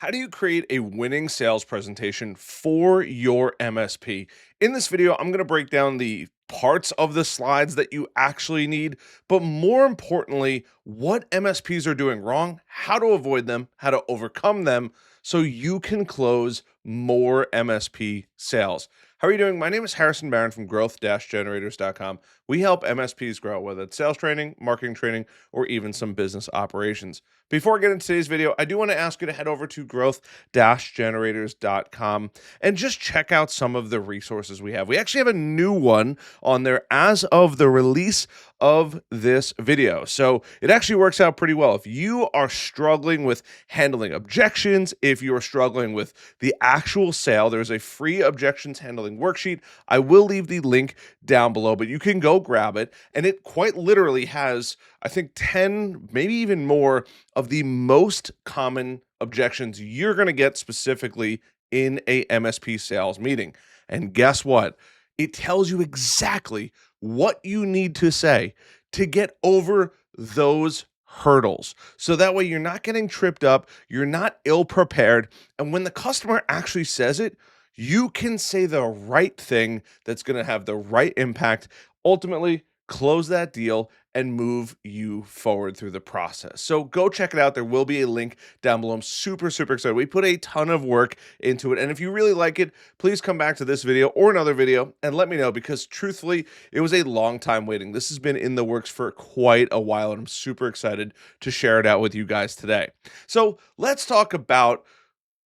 How do you create a winning sales presentation for your MSP? In this video, I'm going to break down the parts of the slides that you actually need, but more importantly, what MSPs are doing wrong, how to avoid them, how to overcome them, so you can close more MSP sales. How are you doing? My name is Harrison Barron from growth-generators.com. We help MSPs grow, whether it's sales training, marketing training, or even some business operations. Before I get into today's video, I do want to ask you to head over to growth-generators.com and just check out some of the resources we have. We actually have a new one on there as of the release of this video. So it actually works out pretty well. If you are struggling with handling objections, if you are struggling with the actual sale, there's a free objections handling worksheet. I will leave the link down below, but you can go grab it. And it quite literally has, I think, 10, maybe even more of the most common objections you're going to get specifically in a MSP sales meeting. And guess what? It tells you exactly what you need to say to get over those hurdles. So that way you're not getting tripped up, you're not ill prepared, and when the customer actually says it, you can say the right thing that's going to have the right impact, ultimately close that deal and move you forward through the process. So go check it out. There will be a link down below. I'm super excited. We put a ton of work into it. And if you really like it, please come back to this video or another video and let me know, because truthfully, it was a long time waiting. This has been in the works for quite a while, and I'm super excited to share it out with you guys today. So let's talk about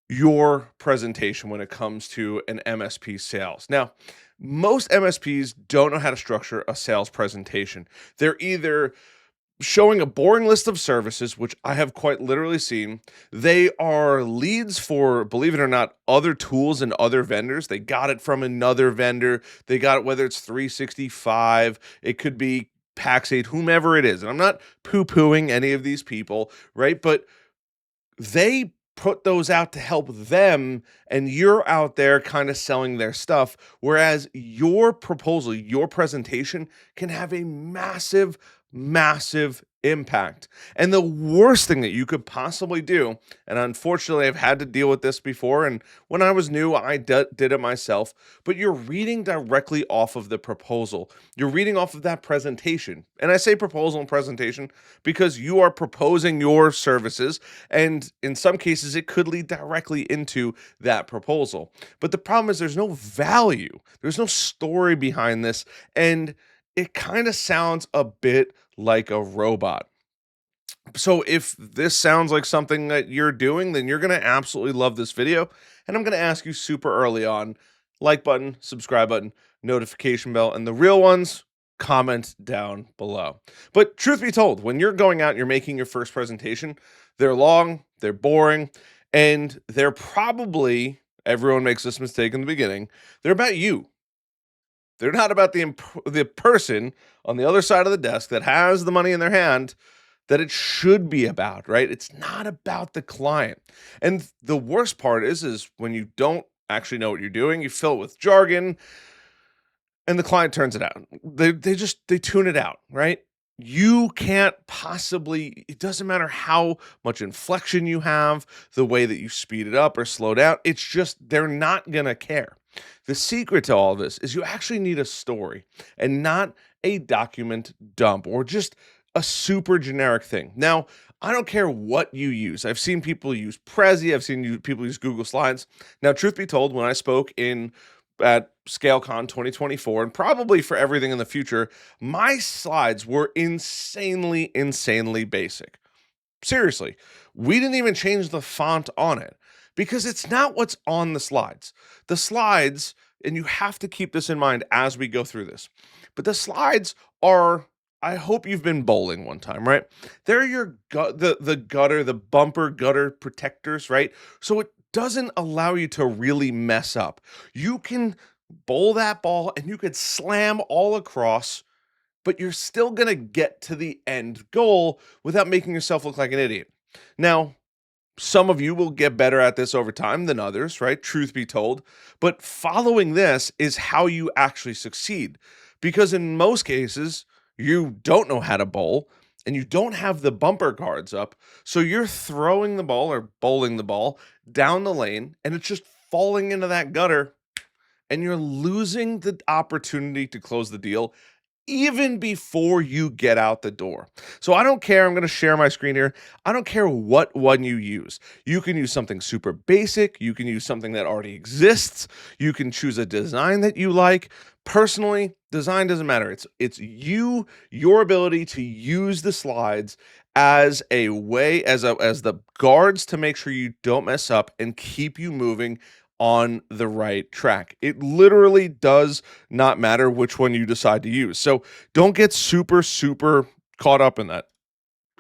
your presentation when it comes to an MSP sales. Now, most MSPs don't know how to structure a sales presentation. They're either showing a boring list of services, which I have quite literally seen. They are leads for, believe it or not, other tools and other vendors. They got it from another vendor. They got it, whether it's 365, it could be Pax8, whomever it is. And I'm not poo-pooing any of these people, right? But they put those out to help them, and you're out there kind of selling their stuff. Whereas your proposal, your presentation can have a massive impact. And the worst thing that you could possibly do, and unfortunately I've had to deal with this before, and when I was new, I did it myself, but you're reading directly off of the proposal. You're reading off of that presentation. And I say proposal and presentation because you are proposing your services, and in some cases it could lead directly into that proposal. But the problem is there's no value. There's no story behind this, and it kind of sounds a bit like a robot. So if this sounds like something that you're doing, then you're going to absolutely love this video. And I'm going to ask you super early on, like button, subscribe button, notification bell, and the real ones, comment down below. But truth be told, when you're going out and you're making your first presentation, they're long, they're boring, and they're probably, everyone makes this mistake in the beginning, they're about you. They're not about the person on the other side of the desk that has the money in their hand that it should be about, right? It's not about the client. And the worst part is when you don't actually know what you're doing, you fill it with jargon, and the client turns it out. They tune it out, right? You can't possibly, it doesn't matter how much inflection you have, the way that you speed it up or slow down, it's just they're not gonna care. The secret to all this is you actually need a story and not a document dump or just a super generic thing. Now, I don't care what you use. I've seen people use Prezi, I've seen people use Google Slides. Now, truth be told, when I spoke at ScaleCon 2024, and probably for everything in the future, my slides were insanely basic. Seriously, we didn't even change the font on it because it's not what's on the slides. The slides, and you have to keep this in mind as we go through this, but the slides are, I hope you've been bowling one time, right? They're your the gutter, the bumper gutter protectors, right? So it doesn't allow you to really mess up. You can bowl that ball and you could slam all across, but you're still going to get to the end goal without making yourself look like an idiot. Now, some of you will get better at this over time than others, right? Truth be told. But following this is how you actually succeed. Because in most cases, you don't know how to bowl, and you don't have the bumper guards up. So you're throwing the ball or bowling the ball down the lane and it's just falling into that gutter and you're losing the opportunity to close the deal even before you get out the door. So I don't care. I'm going to share my screen here. I don't care what one you use. You can use something super basic. You can use something that already exists. You can choose a design that you like. Personally, design doesn't matter. It's you, your ability to use the slides as a way as the guards to make sure you don't mess up and keep you moving on the right track. It literally does not matter which one you decide to use. So don't get super caught up in that.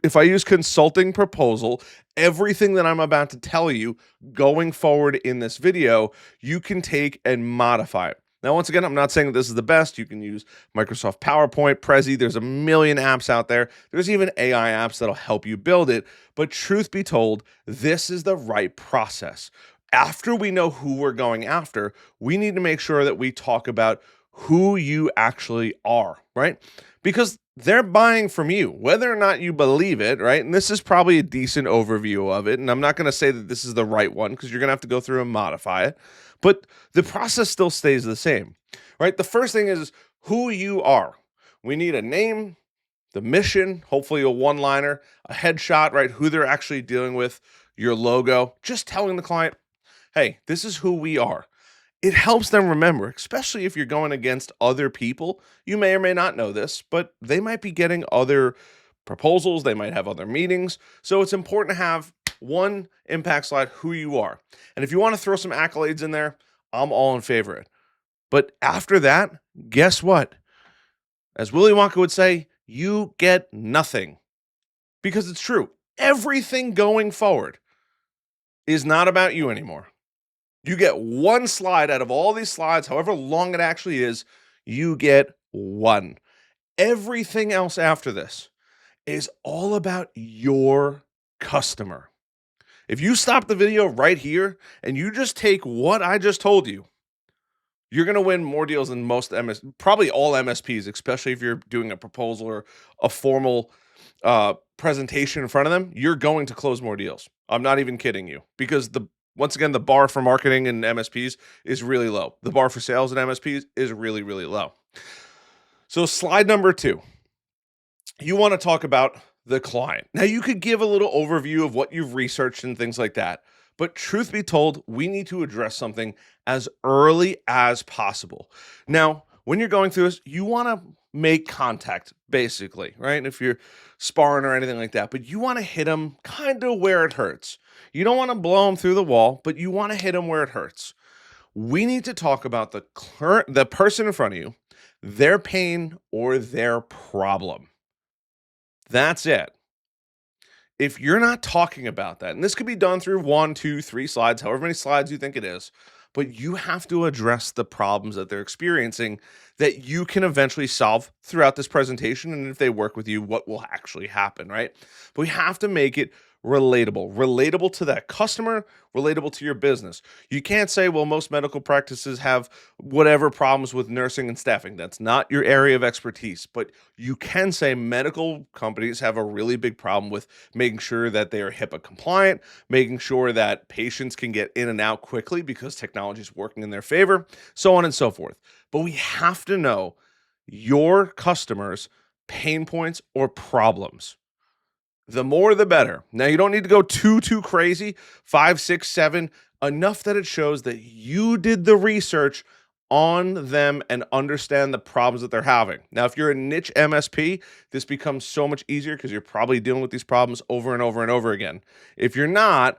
If I use consulting proposal, everything that I'm about to tell you going forward in this video, you can take and modify it. Now, once again, I'm not saying that this is the best. You can use Microsoft PowerPoint, Prezi. There's a million apps out there. There's even AI apps that'll help you build it. But truth be told, this is the right process. After we know who we're going after, we need to make sure that we talk about who you actually are, right? Because they're buying from you, whether or not you believe it, right? And this is probably a decent overview of it. And I'm not going to say that this is the right one because you're going to have to go through and modify it. But the process still stays the same, right? The first thing is who you are. We need a name, the mission, hopefully a one-liner, a headshot, right? Who they're actually dealing with, your logo, just telling the client, hey, this is who we are. It helps them remember, especially if you're going against other people. You may or may not know this, but they might be getting other proposals, they might have other meetings. So it's important to have one impact slide, who you are. And if you want to throw some accolades in there, I'm all in favor of it. But after that, guess what? As Willy Wonka would say, you get nothing. Because it's true. Everything going forward is not about you anymore. You get one slide out of all these slides, however long it actually is, you get one. Everything else after this is all about your customer. If you stop the video right here and you just take what I just told you, you're going to win more deals than most probably all MSPs, especially if you're doing a proposal or a formal presentation in front of them. You're going to close more deals. I'm not even kidding you because once again, the bar for marketing and MSPs is really low. The bar for sales and MSPs is really low. So slide number 2, you want to talk about the client. Now you could give a little overview of what you've researched and things like that. But truth be told, we need to address something as early as possible. Now, when you're going through this, you want to make contact, basically, right? If you're sparring or anything like that, but you want to hit them kind of where it hurts. You don't want to blow them through the wall, but you want to hit them where it hurts. We need to talk about the person in front of you, their pain or their problem. That's it. If you're not talking about that, and this could be done through 1, 2, 3 slides, however many slides you think it is, but you have to address the problems that they're experiencing that you can eventually solve throughout this presentation. And if they work with you, what will actually happen, right? But we have to make it relatable to that customer, relatable to your business. You can't say, well, most medical practices have whatever problems with nursing and staffing. That's not your area of expertise. But you can say medical companies have a really big problem with making sure that they are HIPAA compliant, making sure that patients can get in and out quickly because technology is working in their favor, so on and so forth. But we have to know your customers' pain points or problems. The more, the better. Now, you don't need to go too crazy, 5, 6, 7, enough that it shows that you did the research on them and understand the problems that they're having. Now, if you're a niche MSP, this becomes so much easier because you're probably dealing with these problems over and over and over again. If you're not,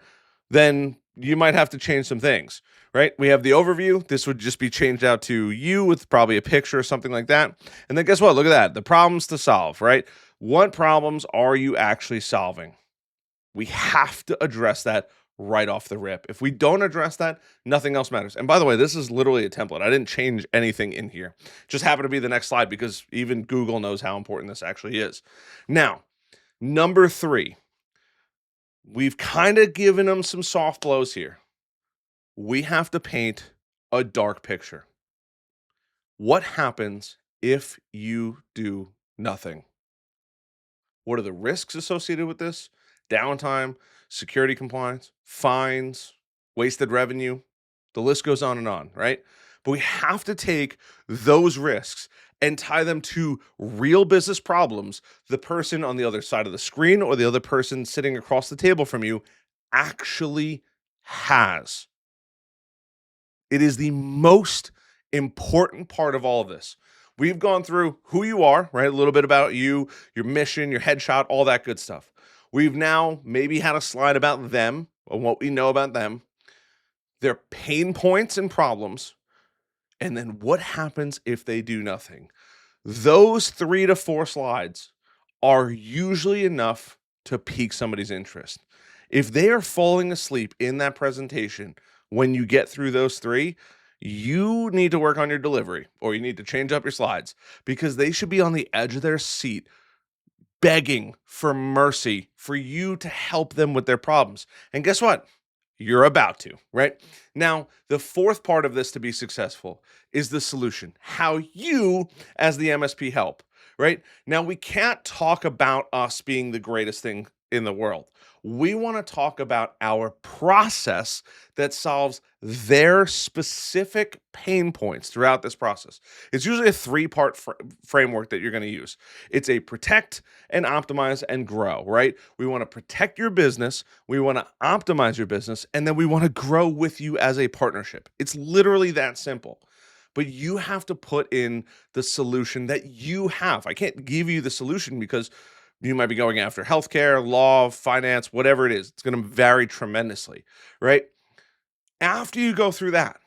then you might have to change some things, right? We have the overview. This would just be changed out to you with probably a picture or something like that. And then guess what? Look at that. The problems to solve, right? What problems are you actually solving? We have to address that right off the rip. If we don't address that, nothing else matters. And by the way, this is literally a template. I didn't change anything in here. Just happened to be the next slide because even Google knows how important this actually is. Now, number 3, we've kind of given them some soft blows here. We have to paint a dark picture. What happens if you do nothing? What are the risks associated with this? Downtime, security compliance, fines, wasted revenue. The list goes on, right? But we have to take those risks and tie them to real business problems the person on the other side of the screen or the other person sitting across the table from you actually has. It is the most important part of all of this. We've gone through who you are, right? A little bit about you, your mission, your headshot, all that good stuff. We've now maybe had a slide about them and what we know about them, their pain points and problems, and then what happens if they do nothing. Those 3 to 4 slides are usually enough to pique somebody's interest. If they are falling asleep in that presentation when you get through those 3, you need to work on your delivery or you need to change up your slides because they should be on the edge of their seat begging for mercy for you to help them with their problems. And guess what? You're about to, right? Now, the fourth part of this to be successful is the solution. How you, as the MSP, help, right? Now, we can't talk about us being the greatest thing in the world. We want to talk about our process that solves their specific pain points throughout this process. It's usually a three-part framework that you're going to use. It's a protect and optimize and grow, right? We want to protect your business, we want to optimize your business, and then we want to grow with you as a partnership. It's literally that simple. But you have to put in the solution that you have. I can't give you the solution because you might be going after healthcare, law, finance, whatever it is. It's going to vary tremendously, right? After you go through that,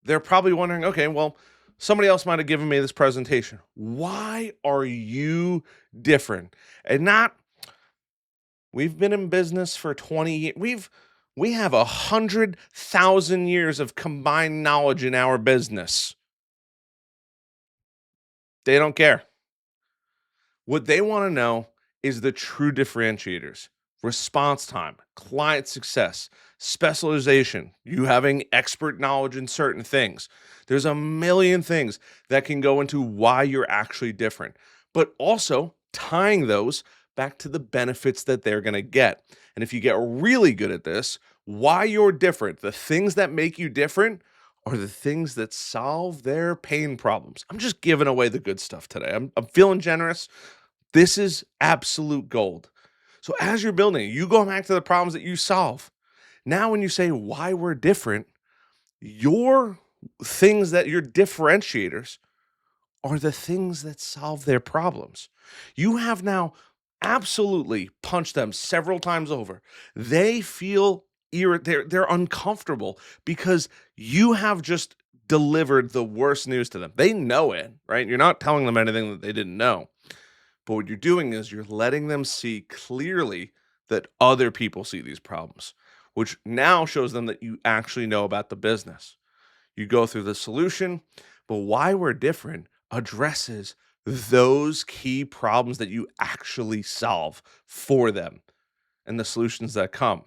they're probably wondering, okay, well, somebody else might have given me this presentation. Why are you different? And not, we've been in business for 20 years. We have 100,000 years of combined knowledge in our business. They don't care. What they want to know is the true differentiators: response time, client success, specialization, you having expert knowledge in certain things. There's a million things that can go into why you're actually different, but also tying those back to the benefits that they're going to get. And if you get really good at this, why you're different, the things that make you different are the things that solve their pain problems. I'm just giving away the good stuff today. I'm feeling generous. This is absolute gold. So as you're building, you go back to the problems that you solve. Now, when you say why we're different, your things that your differentiators are the things that solve their problems. You have now absolutely punched them several times over. They feel they're uncomfortable because you have just delivered the worst news to them. They know it, right? You're not telling them anything that they didn't know. But what you're doing is you're letting them see clearly that other people see these problems, which now shows them that you actually know about the business. You go through the solution, but why we're different addresses those key problems that you actually solve for them and the solutions that come.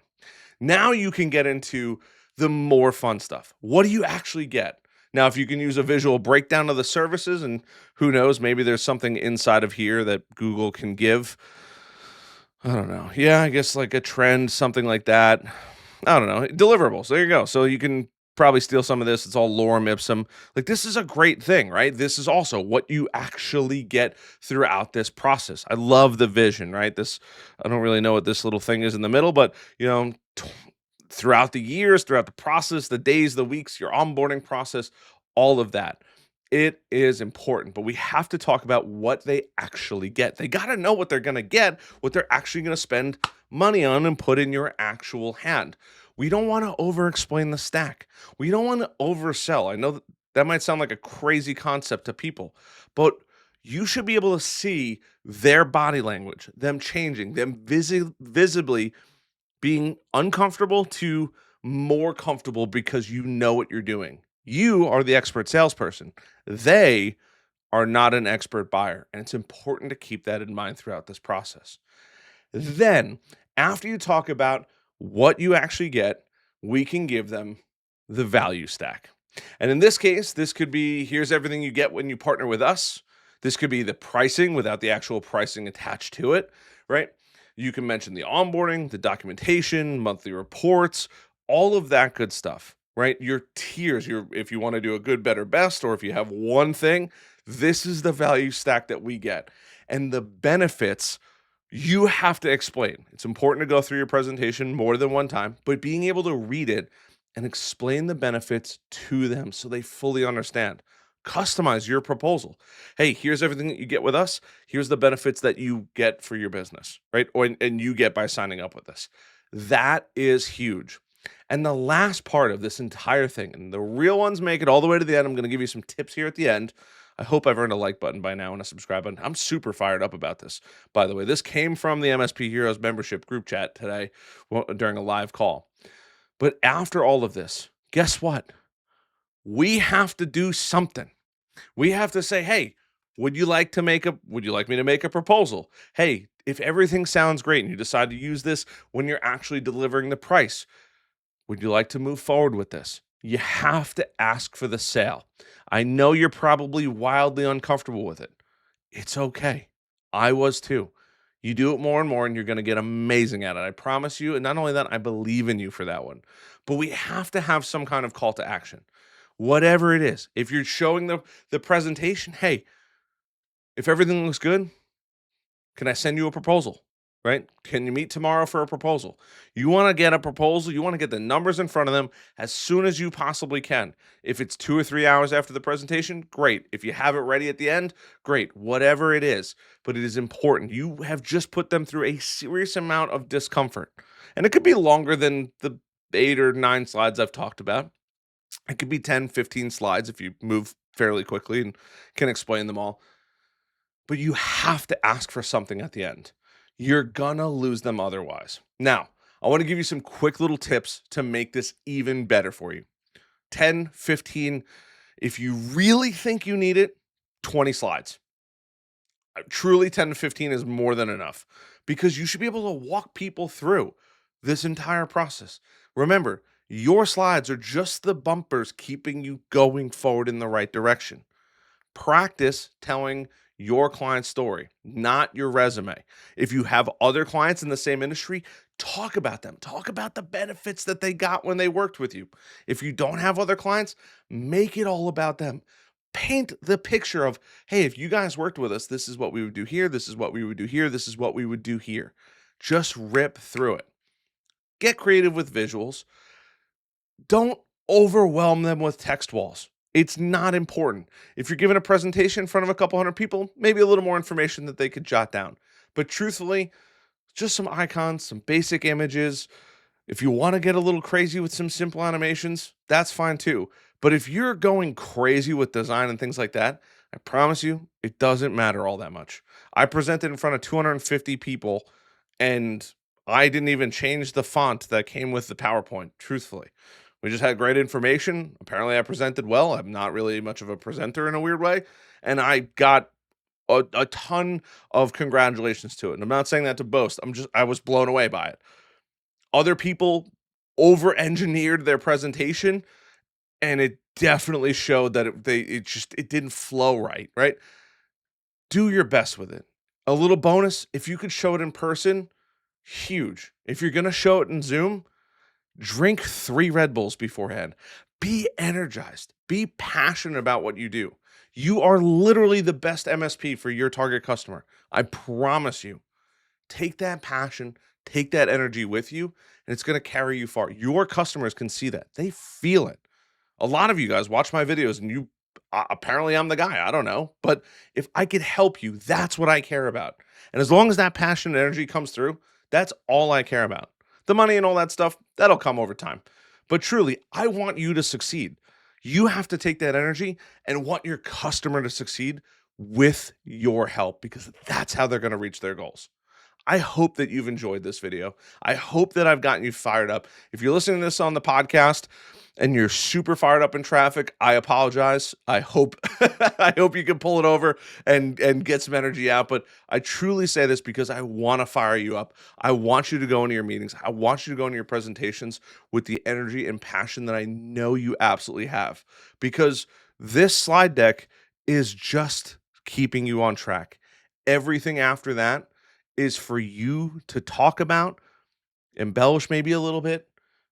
Now you can get into the more fun stuff. What do you actually get? Now, if you can use a visual breakdown of the services, and who knows, maybe there's something inside of here that Google can give. I don't know. Yeah, I guess like a trend, something like that. I don't know. Deliverables. There you go. So you can probably steal some of this. It's all lorem ipsum. Like, this is a great thing, right? This is also what you actually get throughout this process. I love the vision, right? This, I don't really know what this little thing is in the middle, but throughout the years, throughout the process, the days, the weeks, your onboarding process, all of that. It is important, but we have to talk about what they actually get. They got to know what they're going to get, what they're actually going to spend money on and put in your actual hand. We don't want to over explain the stack. We don't want to oversell. I know that might sound like a crazy concept to people, but you should be able to see their body language, them changing, them visibly being uncomfortable to more comfortable because you know what you're doing. You are the expert salesperson. They are not an expert buyer. And it's important to keep that in mind throughout this process. Then, after you talk about what you actually get, we can give them the value stack. And in this case, this could be here's everything you get when you partner with us. This could be the pricing without the actual pricing attached to it, right? You can mention the onboarding, the documentation, monthly reports, all of that good stuff, right? Your tiers, your if you want to do a good, better, best, or if you have one thing, this is the value stack that we get. And the benefits you have to explain. It's important to go through your presentation more than one time, but being able to read it and explain the benefits to them so they fully understand. Customize your proposal. Hey, here's everything that you get with us. Here's the benefits that you get for your business, right? Or and you get by signing up with us. That is huge. And the last part of this entire thing, and the real ones make it all the way to the end. I'm going to give you some tips here at the end. I hope I've earned a like button by now and a subscribe button. I'm super fired up about this. By the way, this came from the MSP Heroes membership group chat today during a live call. But after all of this, guess what? We have to do something. We have to say, "Hey, would you like me to make a proposal? Hey, if everything sounds great and you decide to use this when you're actually delivering the price, would you like to move forward with this?" You have to ask for the sale. I know you're probably wildly uncomfortable with it. It's okay. I was too. You do it more and more, and you're going to get amazing at it. I promise you. And not only that, I believe in you for that one. But we have to have some kind of call to action, whatever it is. If you're showing the presentation, hey, if everything looks good, can I send you a proposal? Right? Can you meet tomorrow for a proposal? You want to get a proposal, you want to get the numbers in front of them as soon as you possibly can. If it's 2 or 3 hours after the presentation, great. If you have it ready at the end, great. Whatever it is, but it is important. You have just put them through a serious amount of discomfort. And it could be longer than the 8 or 9 slides I've talked about. It could be 10, 15 slides if you move fairly quickly and can explain them all. But you have to ask for something at the end. You're gonna lose them otherwise. Now, I want to give you some quick little tips to make this even better for you. 10, 15, if you really think you need it, 20 slides. Truly, 10 to 15 is more than enough because you should be able to walk people through this entire process. Remember, your slides are just the bumpers keeping you going forward in the right direction. Practice telling your client's story, not your resume. If you have other clients in the same industry, talk about them. Talk about the benefits that they got when they worked with you. If you don't have other clients, make it all about them. Paint the picture of, hey, if you guys worked with us, this is what we would do here. This is what we would do here. This is what we would do here. Just rip through it. Get creative with visuals. Don't overwhelm them with text walls. It's not important. If you're giving a presentation in front of a couple hundred people, maybe a little more information that they could jot down. But truthfully, just some icons, some basic images. If you want to get a little crazy with some simple animations, that's fine too. But if you're going crazy with design and things like that, I promise you, it doesn't matter all that much. I presented in front of 250 people and I didn't even change the font that came with the PowerPoint, truthfully. We just had great information. Apparently, I presented well. I'm not really much of a presenter in a weird way. And I got a ton of congratulations to it. And I'm not saying that to boast. I was blown away by it. Other people over engineered their presentation and it definitely showed that it didn't flow right, right? Do your best with it. A little bonus, if you could show it in person, huge. If you're going to show it in Zoom, drink 3 Red Bulls beforehand. Be energized. Be passionate about what you do. You are literally the best MSP for your target customer. I promise you. Take that passion, take that energy with you, and it's going to carry you far. Your customers can see that. They feel it. A lot of you guys watch my videos and you apparently I'm the guy. I don't know. But if I could help you, that's what I care about. And as long as that passion and energy comes through, that's all I care about. The money and all that stuff, that'll come over time. But truly, I want you to succeed. You have to take that energy and want your customer to succeed with your help because that's how they're going to reach their goals. I hope that you've enjoyed this video. I hope that I've gotten you fired up. If you're listening to this on the podcast and you're super fired up in traffic, I apologize. I hope I hope you can pull it over and get some energy out. But I truly say this because I want to fire you up. I want you to go into your meetings. I want you to go into your presentations with the energy and passion that I know you absolutely have. Because this slide deck is just keeping you on track. Everything after that is for you to talk about, embellish maybe a little bit,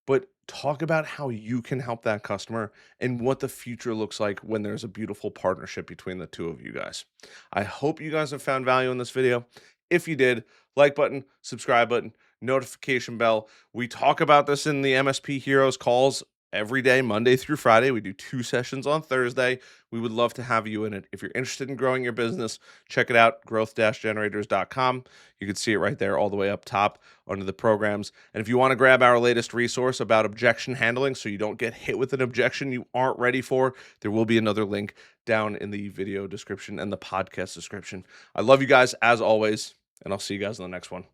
but talk about how you can help that customer and what the future looks like when there's a beautiful partnership between the two of you guys. I hope you guys have found value in this video. If you did, like button, subscribe button, notification bell. We talk about this in the MSP Heroes calls every day, Monday through Friday. We do 2 sessions on Thursday. We would love to have you in it. If you're interested in growing your business, check it out, growth-generators.com. You can see it right there all the way up top under the programs. And if you want to grab our latest resource about objection handling so you don't get hit with an objection you aren't ready for, there will be another link down in the video description and the podcast description. I love you guys as always, and I'll see you guys in the next one.